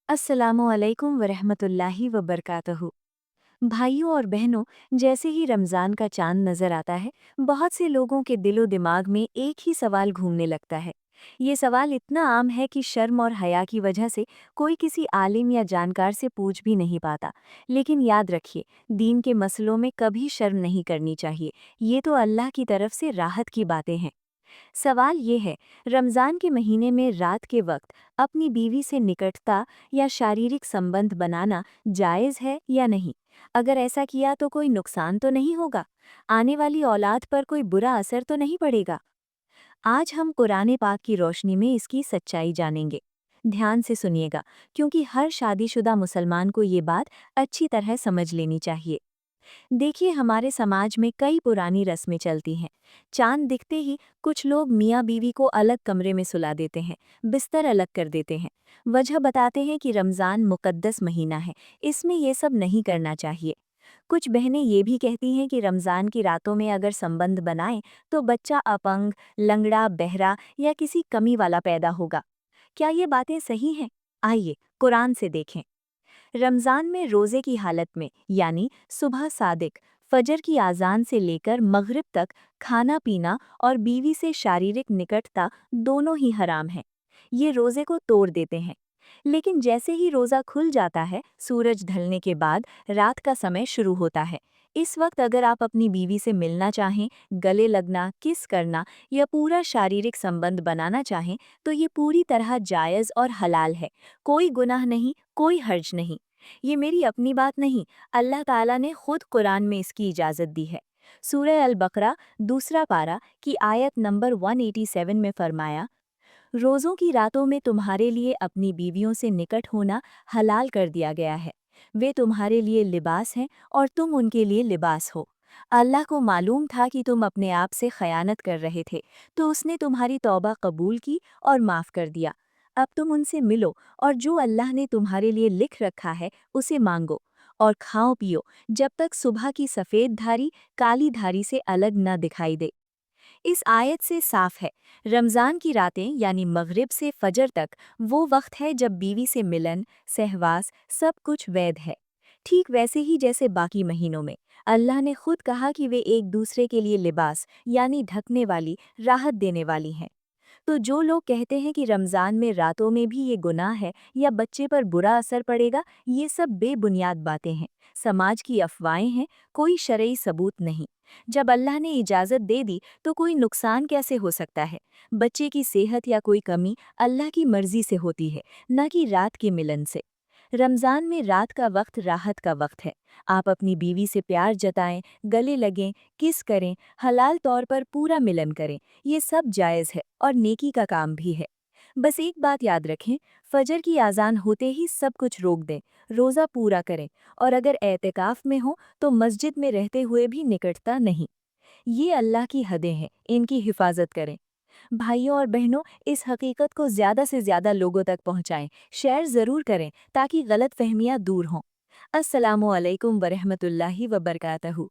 अस्सलामुअलैकुम वरहमतुल्लाहि वबरकातुहू। भाइयों और बहनों, जैसे ही रमज़ान का चांद नज़र आता है, बहुत से लोगों के दिलो दिमाग में एक ही सवाल घूमने लगता है। ये सवाल इतना आम है कि शर्म और हया की वजह से कोई किसी आलिम या जानकार से पूछ भी नहीं पाता। लेकिन याद रखिए, दीन के मसलों में कभी शर्म नहीं करनी चाहिए। ये तो अल्लाह की तरफ से राहत की बातें हैं। सवाल ये है, रमज़ान के महीने में रात के वक्त अपनी बीवी से निकटता या शारीरिक संबंध बनाना जायज़ है या नहीं? अगर ऐसा किया तो कोई नुकसान तो नहीं होगा? आने वाली औलाद पर कोई बुरा असर तो नहीं पड़ेगा? आज हम कुरान पाक की रोशनी में इसकी सच्चाई जानेंगे। ध्यान से सुनिएगा, क्योंकि हर शादीशुदा मुसलमान को ये बात अच्छी तरह समझ लेनी चाहिए। देखिए, हमारे समाज में कई पुरानी रस्में चलती हैं। चांद दिखते ही कुछ लोग मियाँ बीवी को अलग कमरे में सुला देते हैं, बिस्तर अलग कर देते हैं। वजह बताते हैं कि रमज़ान मुकद्दस महीना है, इसमें ये सब नहीं करना चाहिए। कुछ बहनें ये भी कहती हैं कि रमज़ान की रातों में अगर संबंध बनाएं तो बच्चा अपंग, लंगड़ा, बहरा या किसी कमी वाला पैदा होगा। क्या ये बातें सही हैं? आइए कुरान से देखें। रमज़ान में रोज़े की हालत में यानी सुबह सादिक, फजर की आज़ान से लेकर मगरिब तक खाना पीना और बीवी से शारीरिक निकटता दोनों ही हराम हैं। ये रोज़े को तोड़ देते हैं। लेकिन जैसे ही रोज़ा खुल जाता है, सूरज ढलने के बाद रात का समय शुरू होता है। इस वक्त अगर आप अपनी बीवी से मिलना चाहें, गले लगना, किस करना या पूरा शारीरिक संबंध बनाना चाहें, तो ये पूरी तरह जायज़ और हलाल है। कोई गुनाह नहीं, कोई हर्ज नहीं। ये मेरी अपनी बात नहीं, अल्लाह ताला ने खुद कुरान में इसकी इजाज़त दी है। सूरह अल बकरा दूसरा पारा की आयत नंबर 187 में फरमाया, रोज़ों की रातों में तुम्हारे लिए अपनी बीवियों से निकट होना हलाल कर दिया गया है। वे तुम्हारे लिए लिबास हैं और तुम उनके लिए लिबास हो। अल्लाह को मालूम था कि तुम अपने आप से खयानत कर रहे थे, तो उसने तुम्हारी तौबा कबूल की और माफ़ कर दिया। अब तुम उनसे मिलो और जो अल्लाह ने तुम्हारे लिए लिख रखा है उसे मांगो और खाओ पियो, जब तक सुबह की सफ़ेद धारी काली धारी से अलग न दिखाई दे। इस आयत से साफ है, रमज़ान की रातें यानी मगरिब से फजर तक वो वक्त है जब बीवी से मिलन, सहवास सब कुछ वैध है। ठीक वैसे ही जैसे बाकी महीनों में अल्लाह ने खुद कहा कि वे एक दूसरे के लिए लिबास यानी ढकने वाली, राहत देने वाली हैं। तो जो लोग कहते हैं कि रमज़ान में रातों में भी ये गुनाह है या बच्चे पर बुरा असर पड़ेगा, ये सब बेबुनियाद बातें हैं, समाज की अफवाहें हैं, कोई शरई सबूत नहीं। जब अल्लाह ने इजाज़त दे दी तो कोई नुकसान कैसे हो सकता है? बच्चे की सेहत या कोई कमी अल्लाह की मर्जी से होती है, न कि रात के मिलन से। रमज़ान में रात का वक्त राहत का वक्त है। आप अपनी बीवी से प्यार जताएं, गले लगें, किस करें, हलाल तौर पर पूरा मिलन करें। ये सब जायज़ है और नेकी का काम भी है। बस एक बात याद रखें, फजर की आज़ान होते ही सब कुछ रोक दें, रोज़ा पूरा करें और अगर एतकाफ़ में हो तो मस्जिद में रहते हुए भी निकटता नहीं। ये अल्लाह की हदें हैं, इनकी हिफाजत करें। भाइयों और बहनों, इस हकीकत को ज़्यादा से ज़्यादा लोगों तक पहुँचाएं, शेयर ज़रूर करें ताकि गलत फहमियाँ दूर हों। अस्सलामु अलैकुम वरहमतुल्लाहि वबरकातहू।